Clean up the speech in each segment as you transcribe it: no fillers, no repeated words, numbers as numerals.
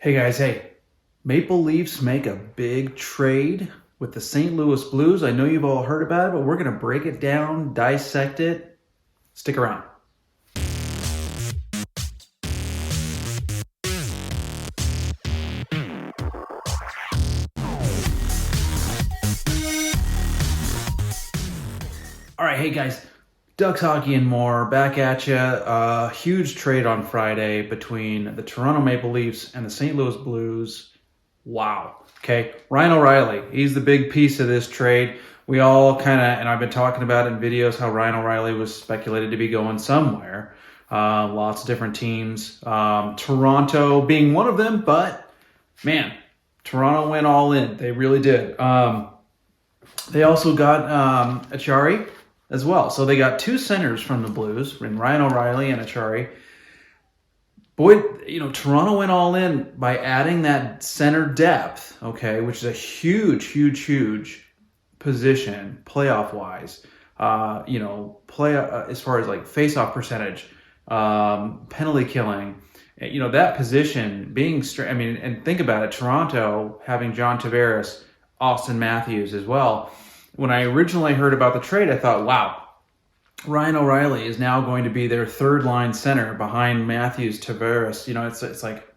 Hey guys, hey. Maple Leafs make a big trade with the St. Louis Blues. I know you've all heard about it, but we're going to break it down, dissect it. Stick around. All right, hey guys. Ducks hockey and more back at you. Huge trade on Friday between the Toronto Maple Leafs and the St. Louis Blues. Wow. Okay. Ryan O'Reilly, he's the big piece of this trade. We all and I've been talking about it in videos how Ryan O'Reilly was speculated to be going somewhere. Lots of different teams. Toronto being one of them, but man, Toronto went all in. They really did. They also got Achari as well. So they got two centers from the Blues, Ryan O'Reilly and Achari. Boy, Toronto went all in by adding that center depth, okay, which is a huge position playoff-wise. As far as like face-off percentage, penalty killing, that position being and think about it, Toronto having John Tavares, Austin Matthews as well. When I originally heard about the trade, I thought, wow, Ryan O'Reilly is now going to be their third line center behind Matthews, Tavares. It's like,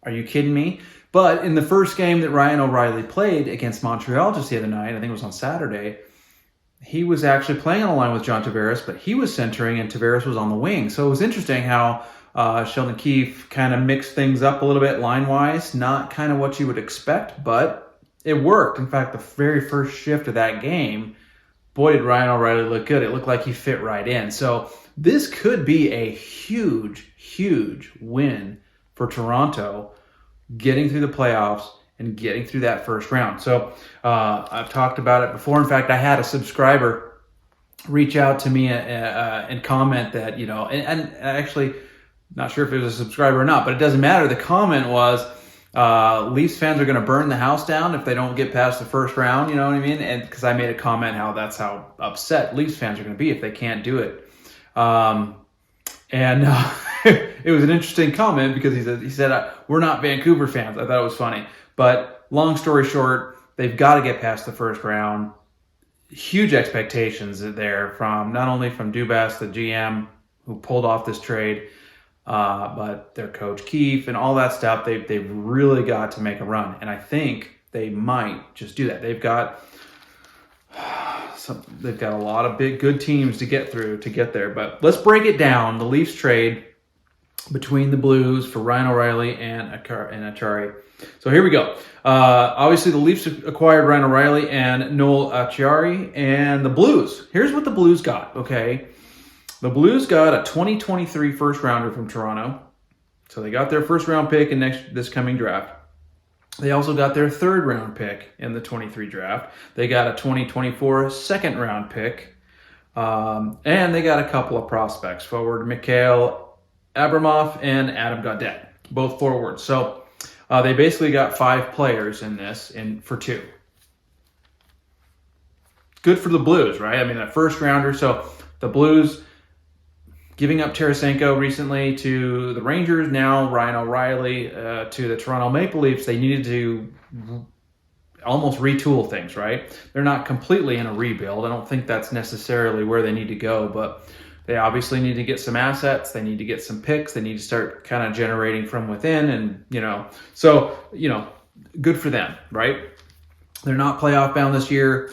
are you kidding me? But in the first game that Ryan O'Reilly played against Montreal just the other night, I think it was on Saturday, he was actually playing on a line with John Tavares, but he was centering and Tavares was on the wing. So it was interesting how Sheldon Keefe kind of mixed things up a little bit line-wise. Not kind of what you would expect, but it worked. In fact, the very first shift of that game, boy, did Ryan O'Reilly look good. It looked like he fit right in. So this could be a huge win for Toronto getting through the playoffs and getting through that first round. So I've talked about it before. In fact, I had a subscriber reach out to me and comment that, and actually not sure if it was a subscriber or not, but it doesn't matter. The comment was, Leafs fans are going to burn the house down if they don't get past the first round, you know what I mean? And because I made a comment that's how upset Leafs fans are going to be if they can't do it. It was an interesting comment because he said we're not Vancouver fans. I thought it was funny. But long story short, they've got to get past the first round. Huge expectations there from not only from Dubas, the GM, who pulled off this trade, but their coach Keefe and all that stuff. They've really got to make a run, and I think they might just do that. They've got a lot of big good teams to get through to get there. But let's break it down. The Leafs trade between the Blues for Ryan O'Reilly and Achari. So here we go. Obviously, the Leafs acquired Ryan O'Reilly and Noel Acciari, and the Blues. Here's what the Blues got. Okay. The Blues got a 2023 first rounder from Toronto. So they got their first round pick in this coming draft. They also got their third round pick in the 23 draft. They got a 2024 second round pick. And they got a couple of prospects, forward Mikhail Abramov and Adam Gaudette, both forwards. So they basically got 5 players in this for 2. Good for the Blues, right? I mean, a first rounder. So the Blues giving up Tarasenko recently to the Rangers, now Ryan O'Reilly to the Toronto Maple Leafs. They needed to almost retool things, right? They're not completely in a rebuild. I don't think that's necessarily where they need to go, but they obviously need to get some assets. They need to get some picks. They need to start kind of generating from within, and so good for them, right? They're not playoff bound this year.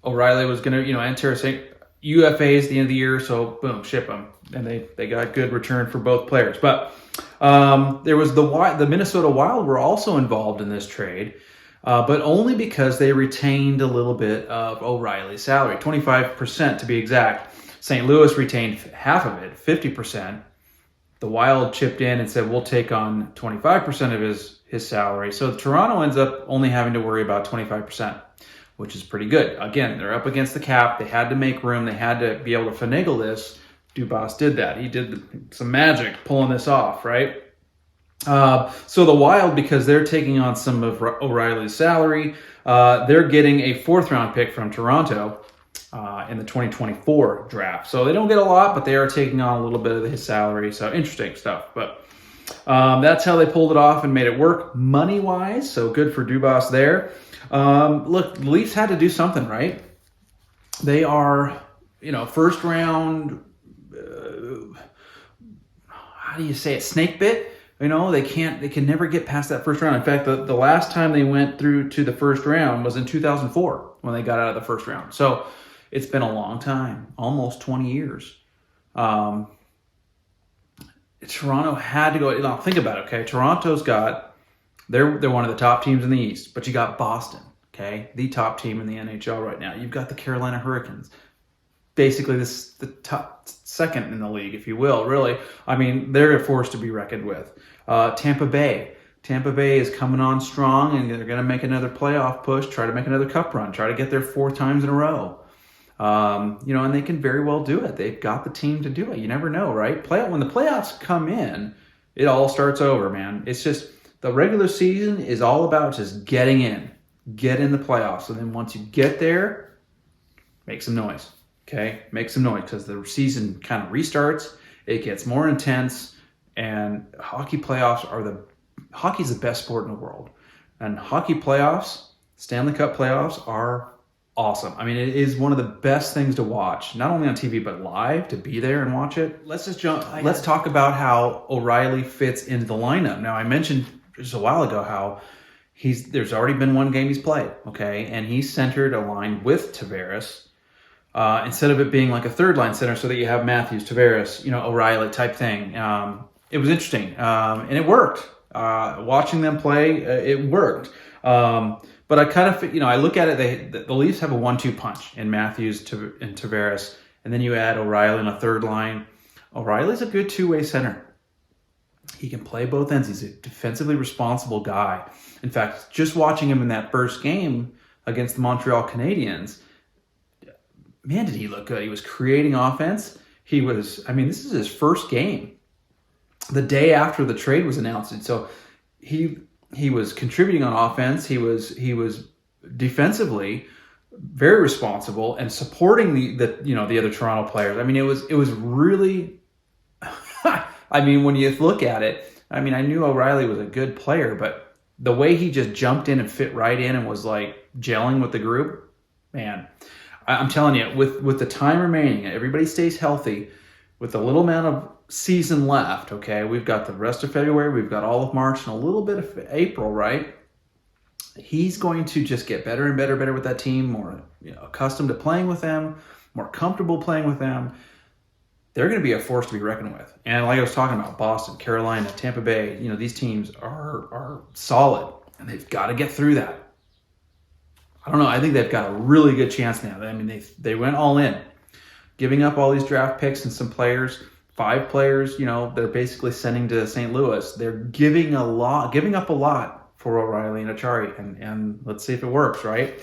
O'Reilly was going to, and Tarasenko, UFAs at the end of the year, so boom, ship them. And they got good return for both players. But there was the Minnesota Wild were also involved in this trade, but only because they retained a little bit of O'Reilly's salary, 25% to be exact. St. Louis retained half of it, 50%. The Wild chipped in and said, we'll take on 25% of his salary. So Toronto ends up only having to worry about 25%. Which is pretty good. Again, they're up against the cap. They had to make room. They had to be able to finagle this. Dubas did that. He did some magic pulling this off, right? So the Wild, because they're taking on some of O'Reilly's salary, they're getting a 4th-round pick from Toronto in the 2024 draft. So they don't get a lot, but they are taking on a little bit of his salary. So interesting stuff. But That's how they pulled it off and made it work money-wise, so good for Dubas there. Look, the Leafs had to do something, right? They are, first round, how do you say it, snake bit? They can never get past that first round. In fact, the last time they went through to the first round was in 2004 when they got out of the first round. So it's been a long time, almost 20 years. Toronto had to go. Now think about it, okay? Toronto's got, they're one of the top teams in the East, but you got Boston, okay? The top team in the NHL right now. You've got the Carolina Hurricanes. Basically, the top second in the league, if you will, really. I mean, they're a force to be reckoned with. Tampa Bay. Tampa Bay is coming on strong, and they're going to make another playoff push, try to make another cup run, try to get there 4 times in a row. And they can very well do it. They've got the team to do it. You never know, right? When the playoffs come in, it all starts over, man. It's just the regular season is all about just getting in the playoffs. And then once you get there, make some noise, okay? Make some noise because the season kind of restarts. It gets more intense, and hockey's the best sport in the world. And hockey playoffs, Stanley Cup playoffs are awesome. I mean, it is one of the best things to watch, not only on TV, but live, to be there and watch it. Let's talk about how O'Reilly fits into the lineup. Now, I mentioned just a while ago how there's already been one game he's played, okay? And he centered a line with Tavares instead of it being like a third line center so that you have Matthews, Tavares, O'Reilly type thing. It was interesting, and it worked. Watching them play, it worked. But I kind of, I look at it, the Leafs have a 1-2 punch in Matthews and Tavares, and then you add O'Reilly in a third line. O'Reilly's a good two-way center. He can play both ends. He's a defensively responsible guy. In fact, just watching him in that first game against the Montreal Canadiens, man, did he look good. He was creating offense. This is his first game. The day after the trade was announced. And so he was contributing on offense. He was defensively very responsible and supporting the other Toronto players. I mean, it was really. I mean, when you look at it, I mean, I knew O'Reilly was a good player, but the way he just jumped in and fit right in and was like gelling with the group, man, I'm telling you, with the time remaining, everybody stays healthy. With a little amount of season left, okay, we've got the rest of February, we've got all of March, and a little bit of April, right? He's going to just get better and better with that team, more accustomed to playing with them, more comfortable playing with them. They're going to be a force to be reckoned with. And like I was talking about, Boston, Carolina, Tampa Bay, these teams are solid, and they've got to get through that. I don't know. I think they've got a really good chance now. I mean, they went all in, giving up all these draft picks and some players, 5 players, they're basically sending to St. Louis. They're giving up a lot for O'Reilly and Achari, and let's see if it works, right?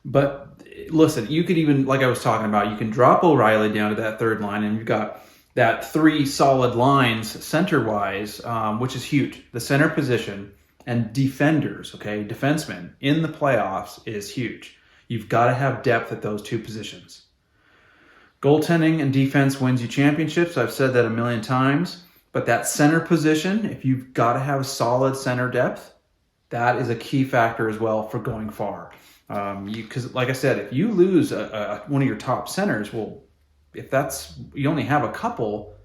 But listen, you could even, like I was talking about, you can drop O'Reilly down to that third line, and you've got that 3 solid lines center-wise, which is huge. The center position and defenders, okay, defensemen in the playoffs is huge. You've got to have depth at those 2 positions. Goaltending and defense wins you championships. I've said that a million times. But that center position, if you've got to have solid center depth, that is a key factor as well for going far. Because, like I said, if you lose one of your top centers, well, if you only have a couple,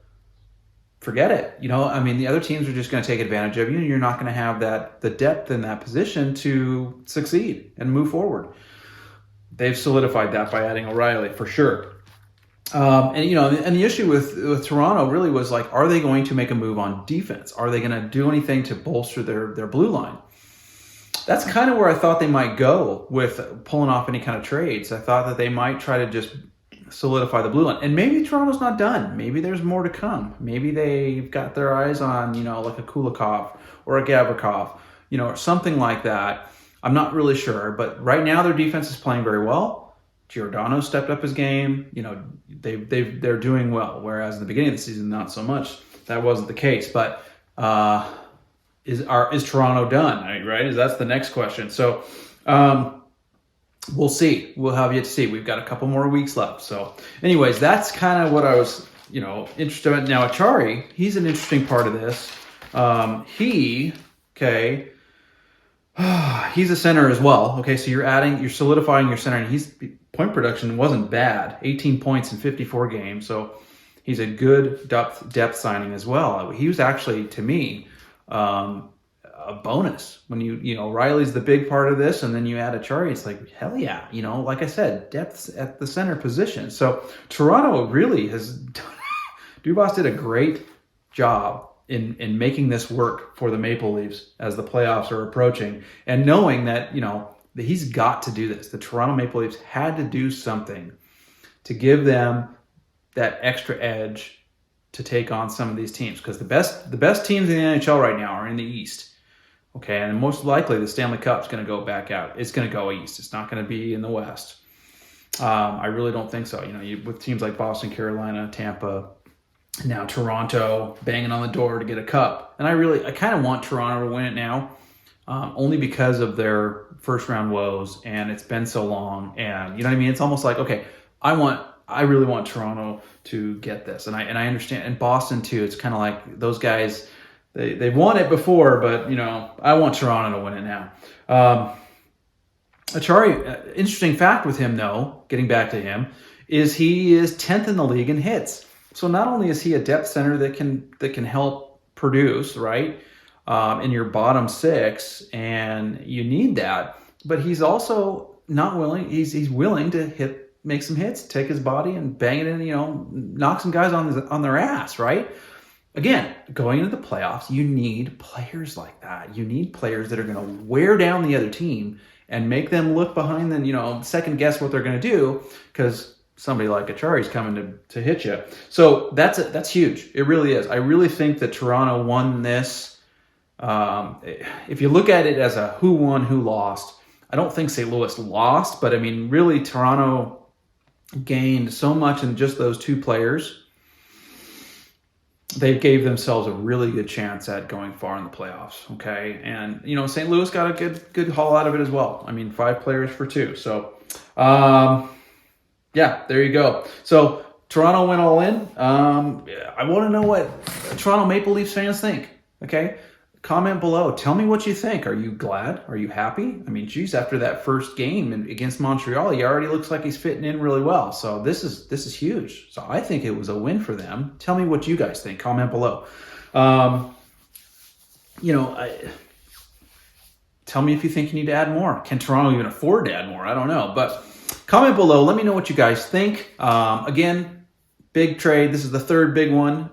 forget it. The other teams are just going to take advantage of you, and you're not going to have the depth in that position to succeed and move forward. They've solidified that by adding O'Reilly for sure. And the issue with Toronto really was like, are they going to make a move on defense? Are they going to do anything to bolster their blue line? That's kind of where I thought they might go with pulling off any kind of trades. I thought that they might try to just solidify the blue line. And maybe Toronto's not done. Maybe there's more to come. Maybe they've got their eyes on, like a Kulikov or a Gavrikov, or something like that. I'm not really sure. But right now their defense is playing very well. Giordano stepped up his game. They're doing well. Whereas in the beginning of the season, not so much. That wasn't the case. But is Toronto done? Right? That's the next question. So we'll see. We'll have yet to see. We've got a couple more weeks left. So, anyways, that's kind of what I was interesting. Now, Achari, he's an interesting part of this. He's a center as well. Okay, so you're solidifying your center, and his point production wasn't bad. 18 points in 54 games, so he's a good depth signing as well. He was actually, to me, a bonus when Riley's the big part of this, and then you add Achari. It's like, hell yeah, like I said, depth at the center position. So Toronto really has Dubas did a great job in making this work for the Maple Leafs as the playoffs are approaching, and knowing that that he's got to do this. The Toronto Maple Leafs had to do something to give them that extra edge to take on some of these teams, because the best teams in the NHL right now are in the East. Okay, and most likely the Stanley Cup's going to go back out. It's going to go East. It's not going to be in the West. I really don't think so. With teams like Boston, Carolina, Tampa, now Toronto banging on the door to get a cup. And I kind of want Toronto to win it now, only because of their first round woes, and it's been so long. And you know what I mean? It's almost like, okay, I really want Toronto to get this. And I understand, and Boston too. It's kind of like those guys, they've won it before, but I want Toronto to win it now. Achari, interesting fact with him though, getting back to him, is he is 10th in the league in hits. So not only is he a depth center that can help produce, right, in your bottom six, and you need that, but he's also not willing. He's willing to make some hits, take his body and bang it in, knock some guys on their ass, right? Again, going into the playoffs, you need players like that. You need players that are going to wear down the other team and make them look behind them, second guess what they're going to do, because somebody like Achari is coming to hit you. So that's huge. It really is. I really think that Toronto won this. If you look at it as a who won, who lost, I don't think St. Louis lost, but I mean, really Toronto gained so much in just those two players. They gave themselves a really good chance at going far in the playoffs. Okay. And, St. Louis got a good haul out of it as well. I mean, 5 players for 2. So, yeah, there you go. So Toronto went all in. I want to know what Toronto Maple Leafs fans think. Okay. Comment below. Tell me what you think. Are you glad? Are you happy? I mean, geez, after that first game against Montreal, he already looks like he's fitting in really well. So this is huge. So I think it was a win for them. Tell me what you guys think. Comment below. Tell me if you think you need to add more. Can Toronto even afford to add more? I don't know. But comment below. Let me know what you guys think. Again, big trade. This is the third big one.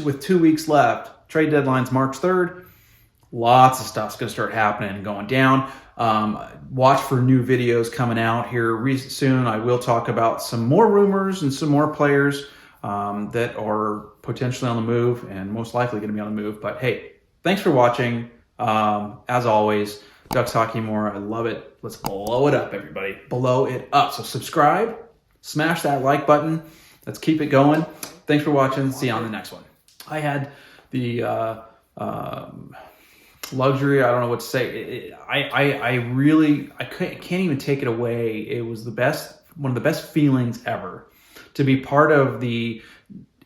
With 2 weeks left. Trade deadline's March 3rd. Lots of stuff's going to start happening and going down. Watch for new videos coming out here soon. I will talk about some more rumors and some more players that are potentially on the move and most likely going to be on the move. But hey, thanks for watching. As always, Ducks Hockey More. I love it. Let's blow it up, everybody. Blow it up. So subscribe, smash that like button. Let's keep it going. Thanks for watching. See you on the next one. I had the luxury, I don't know what to say. I can't even take it away. It was one of the best feelings ever to be part of the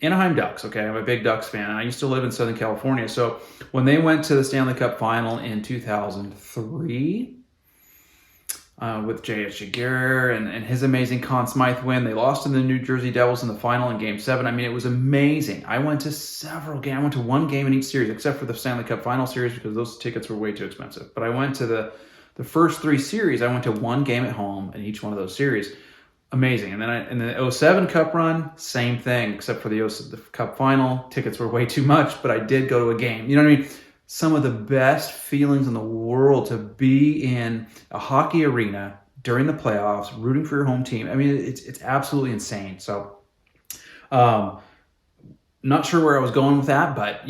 Anaheim Ducks. Okay, I'm a big Ducks fan. I used to live in Southern California. So when they went to the Stanley Cup final in 2003 with J.S. Jaguar and his amazing Conn Smythe win, they lost to the New Jersey Devils in the final in Game 7. I mean, it was amazing. I went to several games. I went to one game in each series, except for the Stanley Cup final series because those tickets were way too expensive. But I went to the first 3 series. I went to one game at home in each one of those series. Amazing. And then in the 07 Cup run, same thing, except for the Cup final. Tickets were way too much, but I did go to a game. You know what I mean? Some of the best feelings in the world to be in a hockey arena during the playoffs, rooting for your home team. I mean, it's absolutely insane. So, not sure where I was going with that, but